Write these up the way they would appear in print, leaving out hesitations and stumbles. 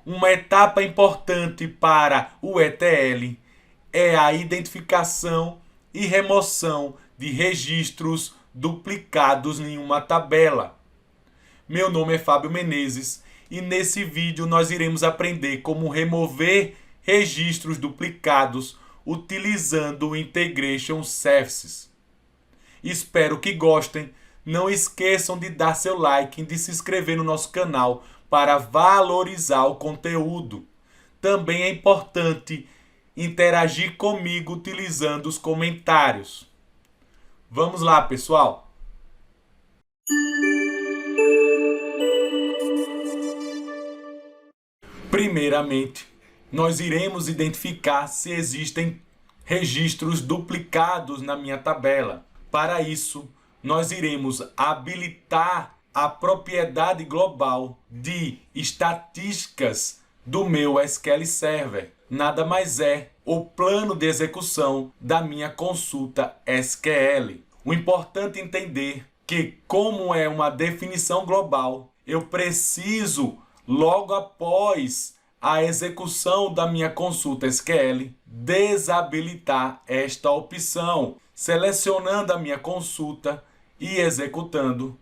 Uma etapa importante para o ETL é a identificação e remoção de registros duplicados em uma tabela. Meu nome é Fábio Menezes e nesse vídeo nós iremos aprender como remover registros duplicados utilizando o Integration Services. Espero que gostem. Não esqueçam de dar seu like e de se inscrever no nosso canal para valorizar o conteúdo. Também é importante interagir comigo utilizando os comentários. Vamos lá, pessoal! Primeiramente, nós iremos identificar se existem registros duplicados na minha tabela. Para isso, nós iremos habilitar a propriedade global de estatísticas do meu SQL Server. Nada mais é o plano de execução da minha consulta SQL. O importante é entender que, como é uma definição global, eu preciso, logo após a execução da minha consulta SQL, desabilitar esta opção. Selecionando a minha consulta e executando,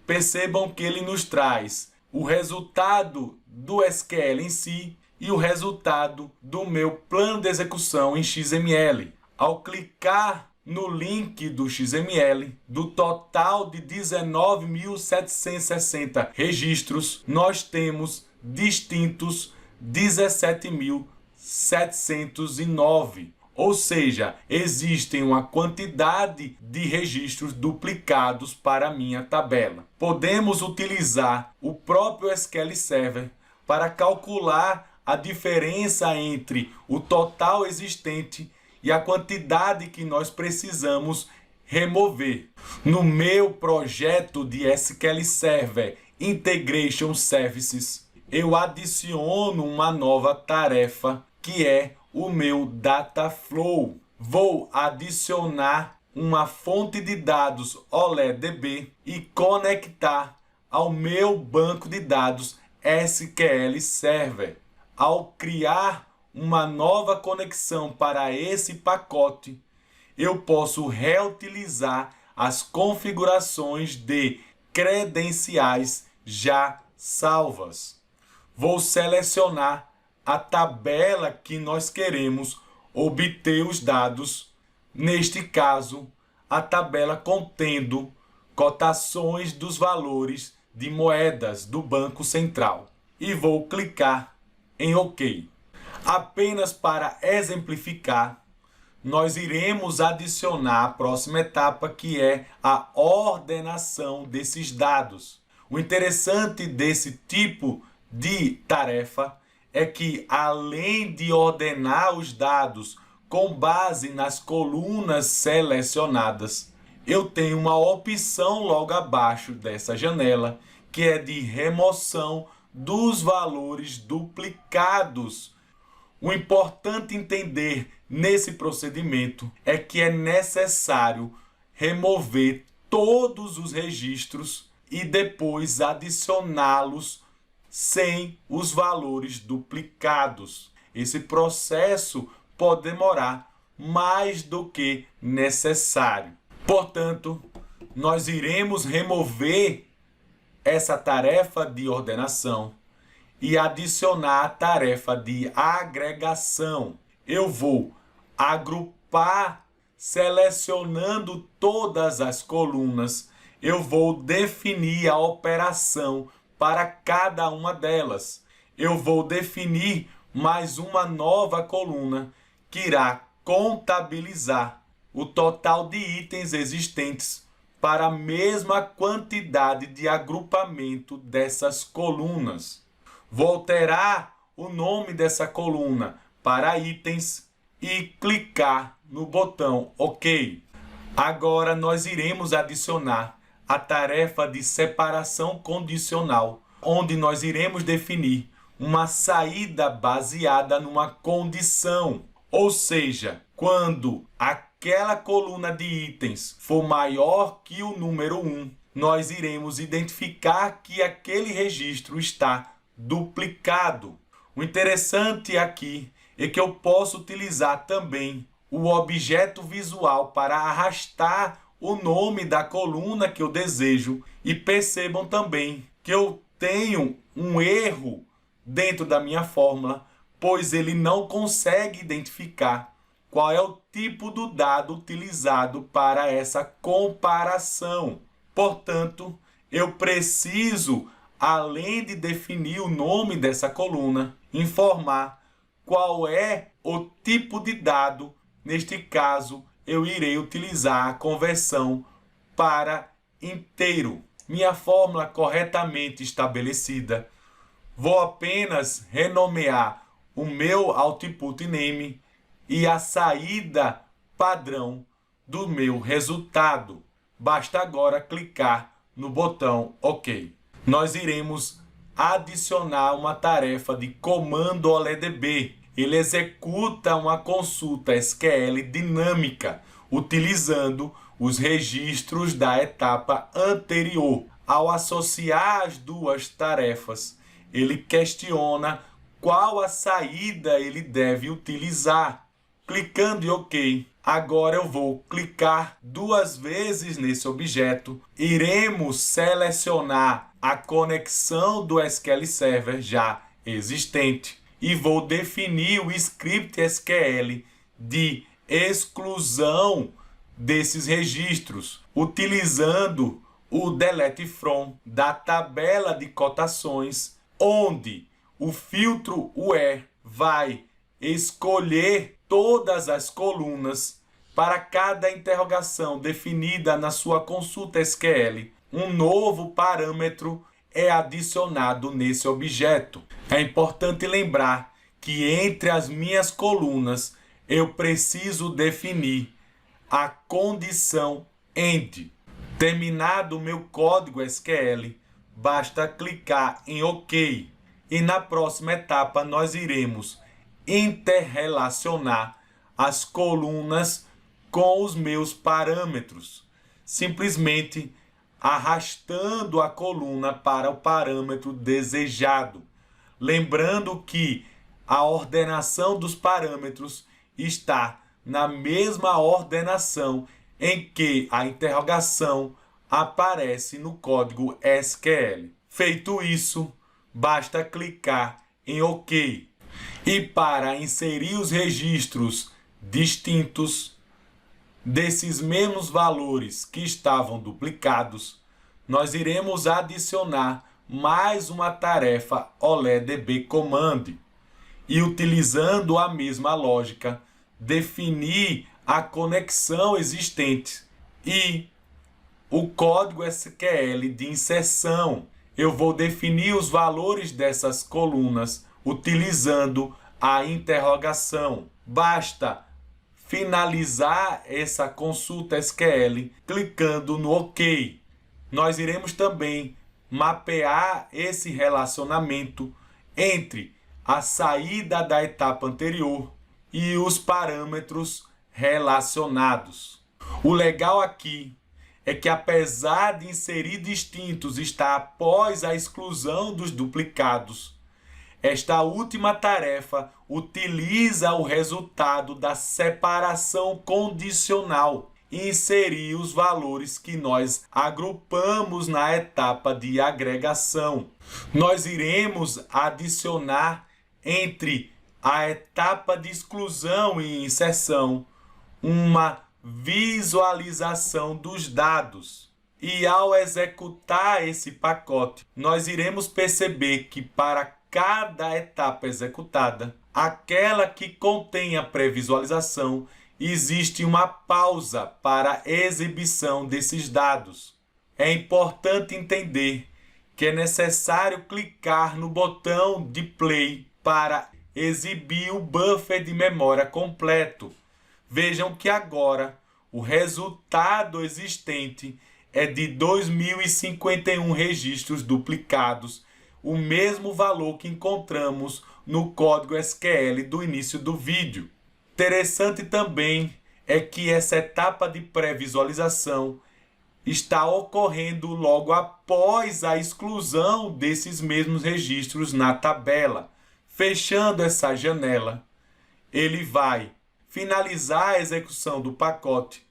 percebam que ele nos traz o resultado do SQL em si e o resultado do meu plano de execução em XML. Ao clicar no link do XML, do total de 19.760 registros, nós temos distintos 17.709. Ou seja, existem uma quantidade de registros duplicados para a minha tabela. Podemos utilizar o próprio SQL Server para calcular a diferença entre o total existente e a quantidade que nós precisamos remover. No meu projeto de SQL Server Integration Services, eu adiciono uma nova tarefa que é o meu Dataflow. Vou adicionar uma fonte de dados OLEDB e conectar ao meu banco de dados SQL Server. Ao criar uma nova conexão para esse pacote, eu posso reutilizar as configurações de credenciais já salvas. Vou selecionar a tabela que nós queremos obter os dados, neste caso, a tabela contendo cotações dos valores de moedas do Banco Central. E vou clicar em OK. Apenas para exemplificar, nós iremos adicionar a próxima etapa, que é a ordenação desses dados. O interessante desse tipo de tarefa é que, além de ordenar os dados com base nas colunas selecionadas, eu tenho uma opção logo abaixo dessa janela, que é de remoção dos valores duplicados. O importante entender nesse procedimento é que é necessário remover todos os registros e depois adicioná-los sem os valores duplicados. Esse processo pode demorar mais do que necessário. Portanto, nós iremos remover essa tarefa de ordenação e adicionar a tarefa de agregação. Eu vou agrupar selecionando todas as colunas. Eu vou definir a operação para cada uma delas. Eu vou definir mais uma nova coluna que irá contabilizar o total de itens existentes para a mesma quantidade de agrupamento dessas colunas. Vou alterar o nome dessa coluna para itens e clicar no botão OK. Agora nós iremos adicionar a tarefa de separação condicional, onde nós iremos definir uma saída baseada numa condição. Ou seja, quando aquela coluna de itens for maior que o número 1, nós iremos identificar que aquele registro está duplicado. O interessante aqui é que eu posso utilizar também o objeto visual para arrastar o nome da coluna que eu desejo. E percebam também que eu tenho um erro dentro da minha fórmula, pois ele não consegue identificar qual é o tipo do dado utilizado para essa comparação. Portanto, eu preciso, além de definir o nome dessa coluna, informar qual é o tipo de dado. Neste caso, eu irei utilizar a conversão para inteiro. Minha fórmula corretamente estabelecida, vou apenas renomear o meu output name e a saída padrão do meu resultado. Basta agora clicar no botão OK. Nós iremos adicionar uma tarefa de comando OLEDB. Ele executa uma consulta SQL dinâmica, utilizando os registros da etapa anterior. Ao associar as duas tarefas, ele questiona qual a saída ele deve utilizar. Clicando em OK, agora eu vou clicar 2 vezes nesse objeto. Iremos selecionar a conexão do SQL Server já existente e vou definir o script SQL de exclusão desses registros, utilizando o delete from da tabela de cotações, onde o filtro where vai escolher todas as colunas para cada interrogação definida na sua consulta SQL. Um novo parâmetro é adicionado nesse objeto. É importante lembrar que entre as minhas colunas eu preciso definir a condição AND. Terminado o meu código SQL, basta clicar em OK. E na próxima etapa nós iremos interrelacionar as colunas com os meus parâmetros, simplesmente arrastando a coluna para o parâmetro desejado. Lembrando que a ordenação dos parâmetros está na mesma ordenação em que a interrogação aparece no código SQL. Feito isso, basta clicar em OK. E para inserir os registros distintos desses mesmos valores que estavam duplicados, nós iremos adicionar mais uma tarefa OLEDB command e, utilizando a mesma lógica, definir a conexão existente e o código SQL de inserção. Eu vou definir os valores dessas colunas utilizando a interrogação. Basta finalizar essa consulta SQL clicando no OK. Nós iremos também mapear esse relacionamento entre a saída da etapa anterior e os parâmetros relacionados. O legal aqui é que, apesar de inserir distintos estar após a exclusão dos duplicados, esta última tarefa utiliza o resultado da separação condicional e inserir os valores que nós agrupamos na etapa de agregação. Nós iremos adicionar entre a etapa de exclusão e inserção uma visualização dos dados. E ao executar esse pacote, nós iremos perceber que para cada etapa executada, aquela que contém a pré-visualização, existe uma pausa para a exibição desses dados. É importante entender que é necessário clicar no botão de play para exibir o buffer de memória completo. Vejam que agora o resultado existente é de 2051 registros duplicados, o mesmo valor que encontramos no código SQL do início do vídeo. Interessante também é que essa etapa de pré-visualização está ocorrendo logo após a exclusão desses mesmos registros na tabela. Fechando essa janela, ele vai finalizar a execução do pacote,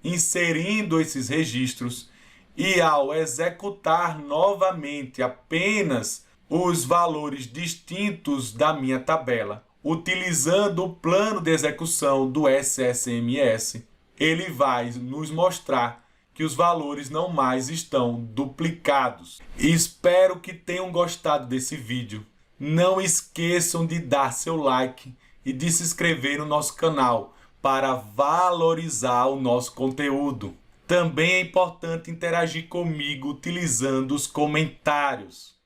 inserindo esses registros, e ao executar novamente apenas os valores distintos da minha tabela, utilizando o plano de execução do SSMS, ele vai nos mostrar que os valores não mais estão duplicados. Espero que tenham gostado desse vídeo. Não esqueçam de dar seu like e de se inscrever no nosso canal para valorizar o nosso conteúdo. Também é importante interagir comigo utilizando os comentários.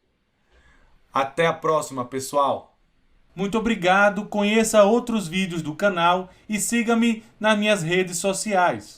Até a próxima, pessoal! Muito obrigado, conheça outros vídeos do canal e siga-me nas minhas redes sociais.